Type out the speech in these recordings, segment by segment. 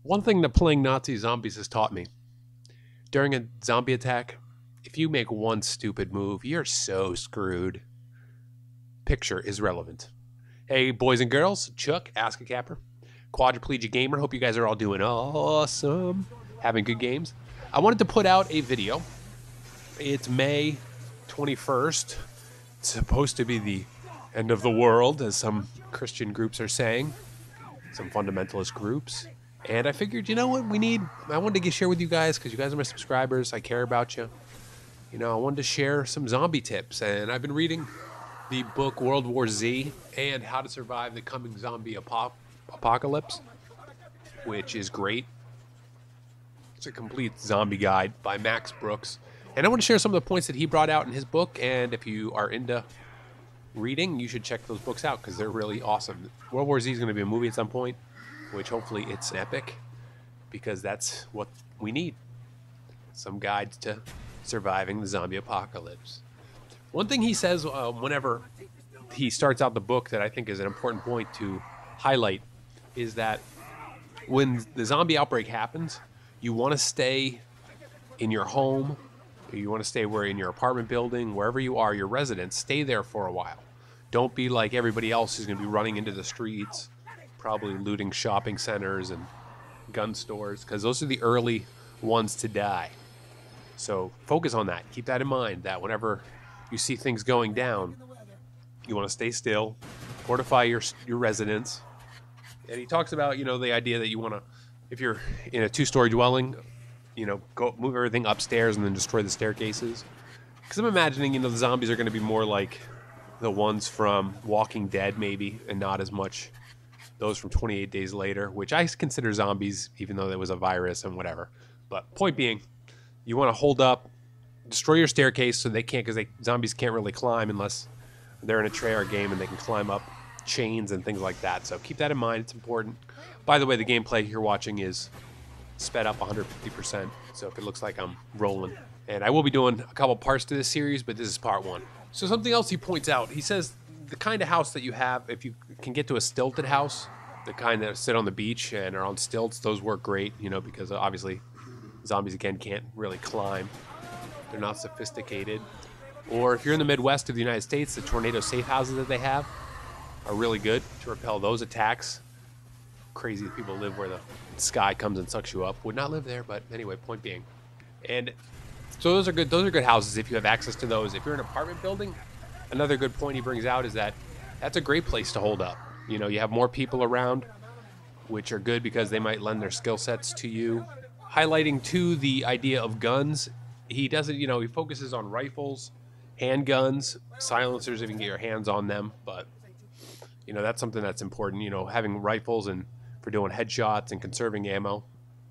One thing that playing Nazi zombies has taught me, during a zombie attack, if you make one stupid move, you're so screwed. Picture is relevant. Hey, boys and girls, Chuck, AskACapper, quadriplegic gamer. Hope you guys are all doing awesome, having good games. I wanted to put out a video. It's May 21st. It's supposed to be the end of the world, as some Christian groups are saying, some fundamentalist groups. And I figured, you know what I wanted to share with you guys, because you guys are my subscribers. I care about you. I wanted to share some zombie tips. And I've been reading the book World War Z and How to Survive the Coming Zombie Apocalypse, which is great. It's a complete zombie guide by Max Brooks. And I want to share some of the points that he brought out in his book. And if you are into reading, you should check those books out because they're really awesome. World War Z is going to be a movie at some point, which hopefully it's epic, because that's what we need. Some guides to surviving the zombie apocalypse. One thing he says whenever he starts out the book that I think is an important point to highlight is that when the zombie outbreak happens, you want to stay in your home, you want to stay in your apartment building, wherever you are, your residence, stay there for a while. Don't be like everybody else who's going to be running into the streets, probably looting shopping centers and gun stores, because those are the early ones to die. So focus on that. Keep that in mind, that whenever you see things going down, you want to stay still, fortify your residence. And he talks about, the idea that you want to, if you're in a 2-story dwelling, go move everything upstairs and then destroy the staircases. Because I'm imagining, the zombies are going to be more like the ones from Walking Dead, maybe, and not as much those from 28 Days Later, which I consider zombies, even though there was a virus and whatever. But point being, you want to hold up, destroy your staircase so they can't, because zombies can't really climb unless they're in a Treyarch game and they can climb up chains and things like that. So keep that in mind. It's important. By the way, the gameplay you're watching is sped up 150%. So if it looks like I'm rolling. And I will be doing a couple parts to this series, but this is part 1. So something else he points out, he says the kind of house that you have, if you can get to a stilted house, the kind that sit on the beach and are on stilts, those work great, because obviously zombies, again, can't really climb. They're not sophisticated. Or if you're in the Midwest of the United States, the tornado safe houses that they have are really good to repel those attacks. Crazy people live where the sky comes and sucks you up. Would not live there, but anyway, point being. And so those are good houses if you have access to those. If you're in an apartment building, another good point he brings out is that that's a great place to hold up. You have more people around, which are good because they might lend their skill sets to you. Highlighting, too, the idea of guns. He doesn't, he focuses on rifles, handguns, silencers if you can get your hands on them. But, that's something that's important, having rifles and for doing headshots and conserving ammo.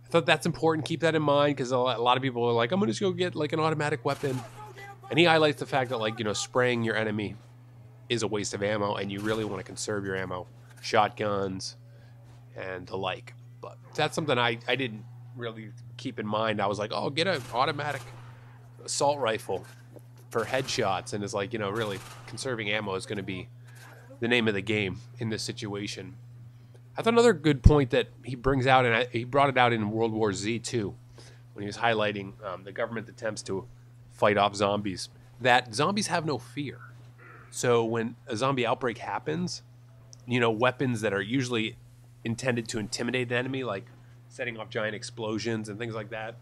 I thought that's important. Keep that in mind, because a lot of people are like, I'm going to just go get like an automatic weapon. And he highlights the fact that, spraying your enemy is a waste of ammo, and you really want to conserve your ammo. Shotguns and the like. But that's something I didn't really keep in mind. I was like, oh, get an automatic assault rifle for headshots. And it's like, really conserving ammo is going to be the name of the game in this situation. I thought another good point that he brings out, and he brought it out in World War Z too, when he was highlighting the government attempts to fight off zombies, that zombies have no fear. So when a zombie outbreak happens, weapons that are usually intended to intimidate the enemy, like setting off giant explosions and things like that,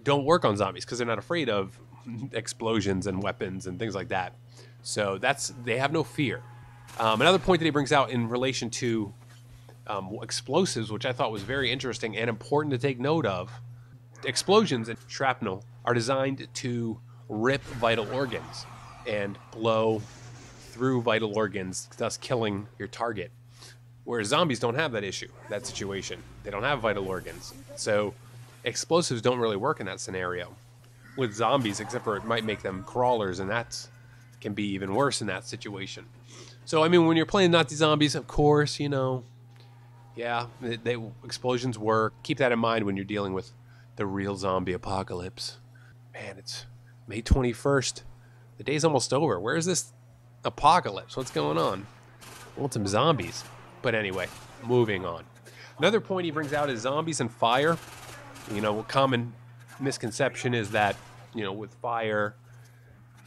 don't work on zombies because they're not afraid of explosions and weapons and things like that. So they have no fear. Another point that he brings out in relation to explosives, which I thought was very interesting and important to take note of. Explosions and shrapnel are designed to rip vital organs and blow through vital organs, thus killing your target. Whereas zombies don't have that issue, that situation. They don't have vital organs. So explosives don't really work in that scenario with zombies, except for it might make them crawlers, and that can be even worse in that situation. So, when you're playing Nazi zombies, of course, yeah, explosions work. Keep that in mind when you're dealing with the real zombie apocalypse. Man, it's May 21st. The day's almost over. Where's this apocalypse? What's going on? I want some zombies. But anyway, moving on. Another point he brings out is zombies and fire. You know, a common misconception is that, you know, with fire,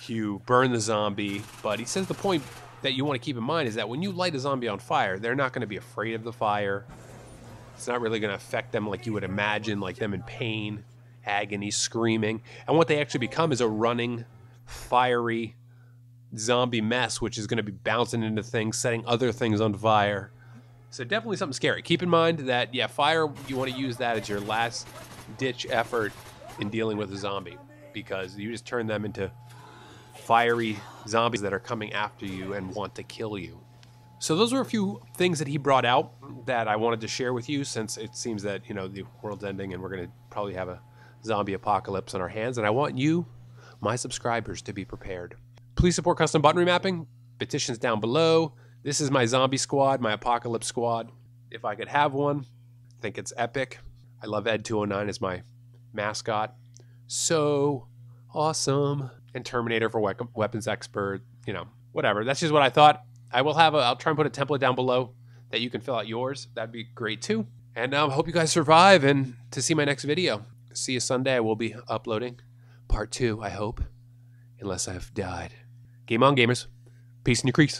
you burn the zombie. But he says the point that you want to keep in mind is that when you light a zombie on fire, they're not going to be afraid of the fire. It's not really going to affect them like you would imagine, like them in pain, agony, screaming. And what they actually become is a running, fiery zombie mess, which is going to be bouncing into things, setting other things on fire. So definitely something scary. Keep in mind that, yeah, fire, you want to use that as your last ditch effort in dealing with a zombie, because you just turn them into fiery zombies that are coming after you and want to kill you. So those were a few things that he brought out that I wanted to share with you, since it seems that, you know, the world's ending and we're going to probably have a zombie apocalypse on our hands. And I want you, my subscribers, to be prepared. Please support custom button remapping. Petitions down below. This is my zombie squad, my apocalypse squad. If I could have one, I think it's epic. I love Ed209 as my mascot. So awesome. And Terminator for weapons expert, you know, whatever. That's just what I thought. I'll try and put a template down below that you can fill out yours. That'd be great too. And I hope you guys survive and to see my next video. See you Sunday. I will be uploading part 2, I hope. Unless I've died. Game on, gamers. Peace in your crease.